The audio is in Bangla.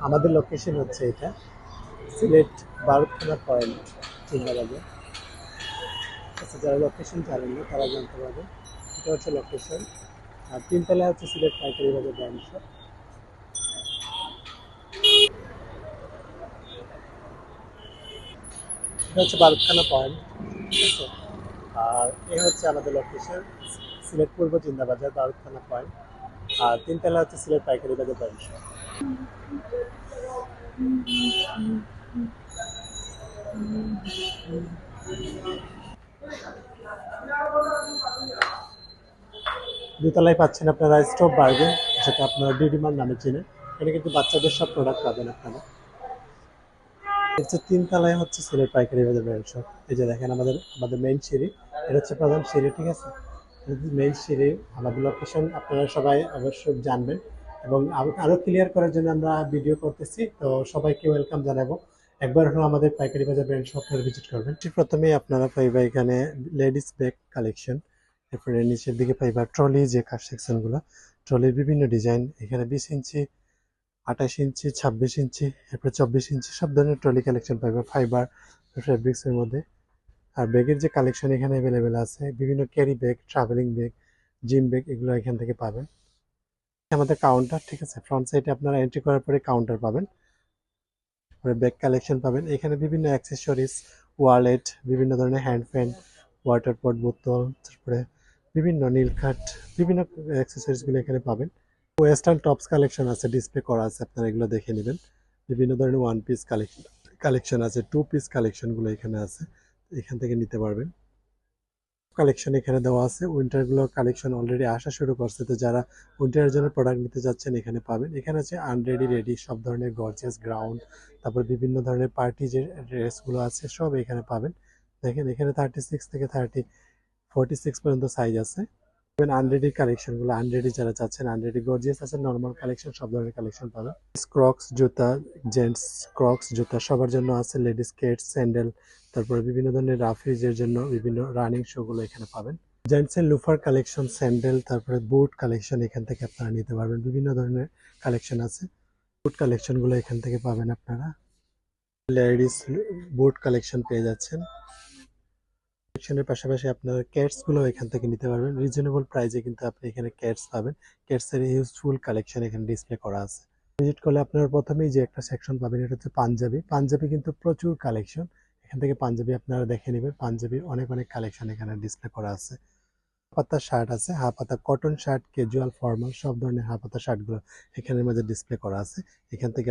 আমাদের লোকেশন হচ্ছে এটা সিলেট বারুখানা পয়েন্ট চিন্তাবাজার। আচ্ছা, যারা লোকেশন জানেন না তারা জানতে পারবে। এটা হচ্ছে লোকেশন। আর তিনতলায় হচ্ছে সিলেট পাইকারি বাজার ব্র্যান্ড শপ। এটা হচ্ছে বারুখানা পয়েন্ট, ঠিক আছে। আর এ হচ্ছে আমাদের লোকেশন সিলেট পূর্ব চিন্তাবাজার বারুখানা পয়েন্ট। আর তিনতলা হচ্ছে সিলেট পাইকারি বাজার ব্র্যান্ড শপ। দুতলায় পাচ্ছেন আপনারা স্টোভ বার্গেন, যেটা আপনারা ডিডিমার নামে চেনেন। এখানে কিন্তু বাচ্চাদের সব প্রোডাক্ট পাবেন আপনারা। হচ্ছে তিনতলায় হচ্ছে সিলেট পাইকারি বাজার ব্র্যান্ড শপ। এই যে দেখেন আমাদের আমাদের মেইন সিঁড়ি, এটা হচ্ছে প্রধান সিঁড়ি, ঠিক আছে। মেইন সিঁড়ি আমাদের লোকেশন আপনারা সবাই অবশ্যই জানবেন। এবং আরো ক্লিয়ার করার জন্য আমরা ভিডিও করতেছি, তো সবাইকে ওয়েলকাম জানাবো। একবার হলো আমাদের পাইকারি বাজার ব্র্যান্ড শপ ভিজিট করবেন। প্রথমেই আপনারা পাইবা এখানে লেডিস ব্যাগ কালেকশন। এরপরে নিচের দিকে পাইবা ট্রলি, যে কার সেকশনগুলো, ট্রলির বিভিন্ন ডিজাইন। এখানে 20 ইঞ্চি, 28 ইঞ্চি, 26 ইঞ্চি, এরপরে 24 ইঞ্চি সব ধরনের ট্রলি কালেকশন পাবে ফাইবার ফেব্রিক্সের মধ্যে। আর ব্যাগের যে কালেকশন এখানে অ্যাভেলেবেল আছে, বিভিন্ন carry bag, travelling bag, gym bag, এগুলো এখান থেকে পাবেন। আমাদের কাউন্টার, ঠিক আছে, ফ্রন্ট সাইডে আপনারা এন্ট্রি করার পরে কাউন্টার পাবেন, ব্যাগ কালেকশন পাবেন। এখানে বিভিন্ন অ্যাক্সেসরিজ, ওয়ালেট, বিভিন্ন ধরনের হ্যান্ড ফ্যান, ওয়াটার পট বোতল, তারপরে বিভিন্ন নীল কাঠ, বিভিন্ন অ্যাক্সেসরিজগুলো এখানে পাবেন। ওয়েস্টার্ন টপস কালেকশন আছে, ডিসপ্লে করা আছে, আপনারা এগুলো দেখে নেবেন। বিভিন্ন ধরনের ওয়ান পিস কালেকশন আছে, টু পিস কালেকশনগুলো এখানে আছে, এখান থেকে নিতে পারবেন। কালেকশন এখানে দেওয়া আছে। উইন্টারগুলোর কালেকশন অলরেডি আসা শুরু করছে, তো যারা উইন্টারের জন্য প্রোডাক্ট নিতে যাচ্ছেন এখানে পাবেন। এখানে আছে আনরেডি, রেডি সব ধরনের গর্জিয়াস গ্রাউন্ড, তারপর বিভিন্ন ধরনের পার্টি যে ড্রেসগুলো আছে সব এখানে পাবেন। দেখেন এখানে 36 থেকে 46 পর্যন্ত সাইজ আছে। আনরেডি কালেকশনগুলো, আনরেডি যারা চাচ্ছেন, আনরেডি গর্জিয়াস আছে, নর্মাল কালেকশন, সব ধরনের কালেকশন পাবেন। ক্রক্স জুতা, জেন্টস ক্রক্স জুতা সবার জন্য আছে, লেডিস স্কেট, স্যান্ডেল, তারপরে বিভিন্ন ধরনের রাফিজের জন্য বিভিন্ন রানিং শোগুলো এখানে পাবেন। জেন্টসের লুফার কালেকশন, স্যান্ডেল, তারপরে বুট কালেকশন এখান থেকে আপনারা নিতে পারবেন। বিভিন্ন ধরনের কালেকশন আছে, বুট কালেকশনগুলো এখান থেকে পাবেন আপনারা। লেডিস বুট কালেকশন পেয়ে যাচ্ছেন। কালেকশনের পাশাপাশি আপনার ক্যাটস গুলো এখান থেকে নিতে পারবেন রিজনেবল প্রাইসে, কিন্তু আপনি এখানে ক্যাটস পাবেন। ক্যাটস এর ইউজফুল কালেকশন এখানে ডিসপ্লে করা আছে। ভিজিট করলে আপনারা প্রথমেই যে একটা সেকশন পাবেন, এটা হচ্ছে পাঞ্জাবি। পাঞ্জাবি কিন্তু প্রচুর কালেকশন, এখান থেকে পাঞ্জাবি আপনারা দেখে নেবেন। পাঞ্জাবির অনেক অনেক কালেকশন এখানে ডিসপ্লে করা আছে। হাফ শার্ট আছে, হাফ হাতা কটন শার্ট, ক্যাজুয়াল, ফর্মাল সব ধরনের হাফ হাতা শার্টগুলো এখানের মাঝে ডিসপ্লে করা আছে। এখান থেকে